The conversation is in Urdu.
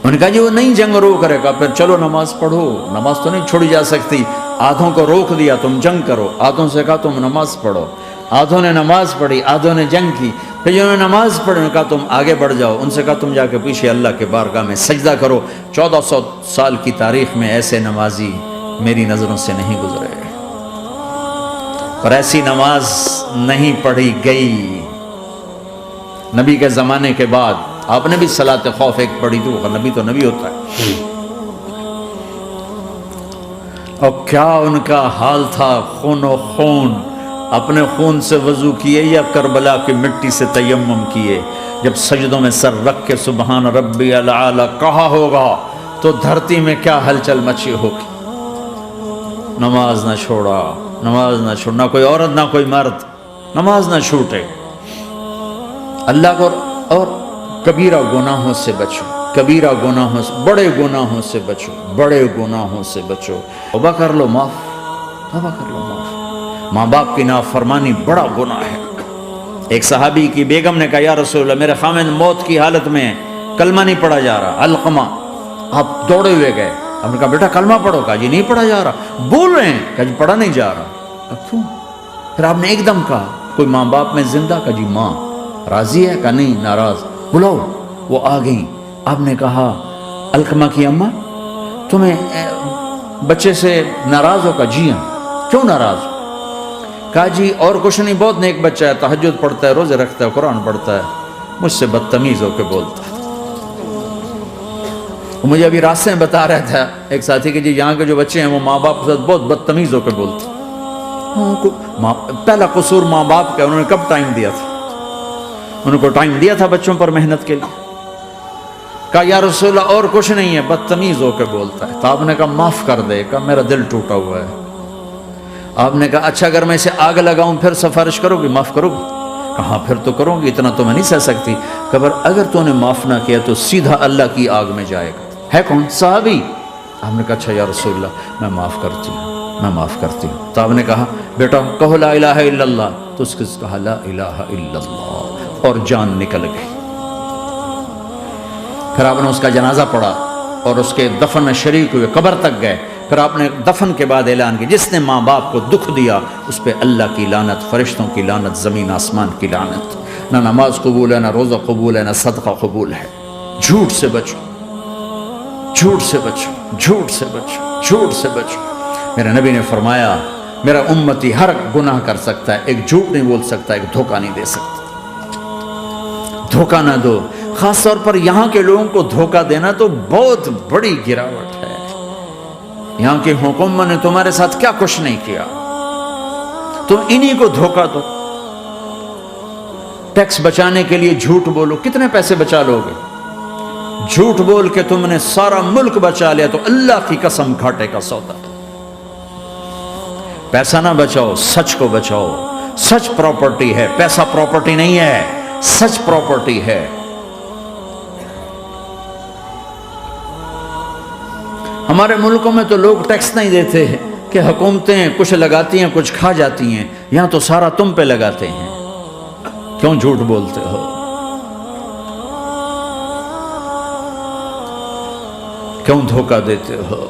انہوں نے کہا جی وہ نہیں جنگ روک رہے. کہا پھر چلو نماز پڑھو. نماز تو نہیں چھوڑی جا سکتی. آدھوں کو روک دیا تم جنگ کرو, آدھوں سے کہا تم نماز پڑھو. آدھوں نے نماز پڑھی, آدھوں نے جنگ کی. پھر جنہوں نے نماز پڑھی انہوں نے کہا تم آگے بڑھ جاؤ. ان سے کہا تم جا کے پیچھے اللہ کے بارگاہ میں سجدہ کرو. 1400 سال کی تاریخ میں ایسے نمازی میری نظروں سے نہیں گزرے, اور ایسی نماز نہیں پڑھی گئی نبی کے زمانے کے بعد. آپ نے بھی صلاۃ خوف ایک پڑھی تھی, وہ نبی تو نبی ہوتا ہے. اور کیا ان کا حال تھا, خون و خون, اپنے خون سے وضو کیے یا کربلا کی مٹی سے تیمم کیے. جب سجدوں میں سر رکھ کے سبحان ربی الاعلی کہا ہوگا تو دھرتی میں کیا ہلچل مچی ہوگی. نماز نہ چھوڑا, نماز نہ چھوڑنا, کوئی عورت نہ کوئی مرد, نماز نہ چھوٹے. اللہ کو اور کبیرہ گناہوں سے بچو, کبیرہ گناہوں سے, بڑے گناہوں سے بچو, بڑے گناہوں سے بچو. توبہ کر لو معاف, توبہ کر لو معاف. ماں باپ کی نافرمانی بڑا گناہ ہے. ایک صحابی کی بیگم نے کہا یا رسول اللہ میرے خامند موت کی حالت میں کلمہ نہیں پڑھا جا رہا. علقمہ, آپ دوڑے ہوئے گئے. ہم نے کہا بیٹا کلمہ پڑھو. کہا جی نہیں پڑھا جا رہا. بول رہے ہیں. کہا جی پڑھا نہیں جا رہا. اب کیوں؟ پھر آپ نے ایک دم کہا کوئی ماں باپ میں زندہ؟ کہا جی ماں. راضی ہے؟ کہا نہیں ناراض. بلاؤ. وہ آ گئیں. آپ نے کہا علقمہ کی اماں تمہیں بچے سے ناراض ہو؟ کہا جی ہاں. کیوں ناراض ہو؟ کہا جی اور کچھ نہیں, بہت نیک بچہ ہے, تہجد پڑھتا ہے, روزے رکھتا ہے, قرآن پڑھتا ہے, مجھ سے بدتمیز ہو کے بولتا ہے. مجھے ابھی راستے میں بتا رہا تھا ایک ساتھی کہ جی یہاں کے جو بچے ہیں وہ ماں باپ کے ساتھ بہت بدتمیز ہو کے بولتے ہیں. پہلا قصور ماں باپ کا. انہوں نے کب ٹائم دیا تھا؟ انہوں کو ٹائم دیا تھا بچوں پر محنت کے لیے. کہا یا رسول اللہ اور کچھ نہیں ہے, بدتمیز ہو کے بولتا ہے. تو آپ نے کہا معاف کر دے. کہا میرا دل ٹوٹا ہوا ہے. آپ نے کہا اچھا اگر میں اسے آگ لگاؤں پھر سفارش کرو گی, معاف کرو گی؟ کہا پھر تو کروں گی, اتنا تو میں نہیں سہ سکتی. کہ اگر تو نے معاف نہ کیا تو سیدھا اللہ کی آگ میں جائے گا. ہے کون؟ صحابی. آپ نے کہا اچھا یا رسول اللہ میں معاف کرتی ہوں, میں معاف کرتی ہوں. تو آپ نے کہا بیٹا کہو لا الہ الا اللہ. تو اس کے کہا لا الہ الا اللہ اور جان نکل گئی. پھر آپ نے اس کا جنازہ پڑھا اور اس کے دفن میں شریک ہوئے, قبر تک گئے. پھر آپ نے دفن کے بعد اعلان کیا جس نے ماں باپ کو دکھ دیا اس پہ اللہ کی لعنت, فرشتوں کی لعنت, زمین آسمان کی لعنت. نہ نماز قبول ہے, نہ روزہ قبول ہے, نہ صدقہ قبول ہے. جھوٹ سے بچو, جھوٹ سے بچو, جھوٹ سے بچو, جھوٹ سے بچو. میرے نبی نے فرمایا میرا امتی ہر گناہ کر سکتا ہے, ایک جھوٹ نہیں بول سکتا, ایک دھوکہ نہیں دے سکتا. دھوکہ نہ دو. خاص طور پر یہاں کے لوگوں کو دھوکہ دینا تو بہت بڑی گراوٹ ہے. یہاں کی حکومت نے تمہارے ساتھ کیا کچھ نہیں کیا, تم انہی کو دھوکہ دو. ٹیکس بچانے کے لیے جھوٹ بولو, کتنے پیسے بچا لو گے؟ جھوٹ بول کے تم نے سارا ملک بچا لیا تو اللہ کی قسم گھاٹے کا سودا. پیسہ نہ بچاؤ, سچ کو بچاؤ. سچ پراپرٹی ہے, پیسہ پراپرٹی نہیں ہے, سچ پراپرٹی ہے. ہمارے ملکوں میں تو لوگ ٹیکس نہیں دیتے کہ حکومتیں کچھ لگاتی ہیں کچھ کھا جاتی ہیں. یہاں تو سارا تم پہ لگاتے ہیں. کیوں جھوٹ بولتے ہو؟ کیوں دھوکہ دیتے ہو؟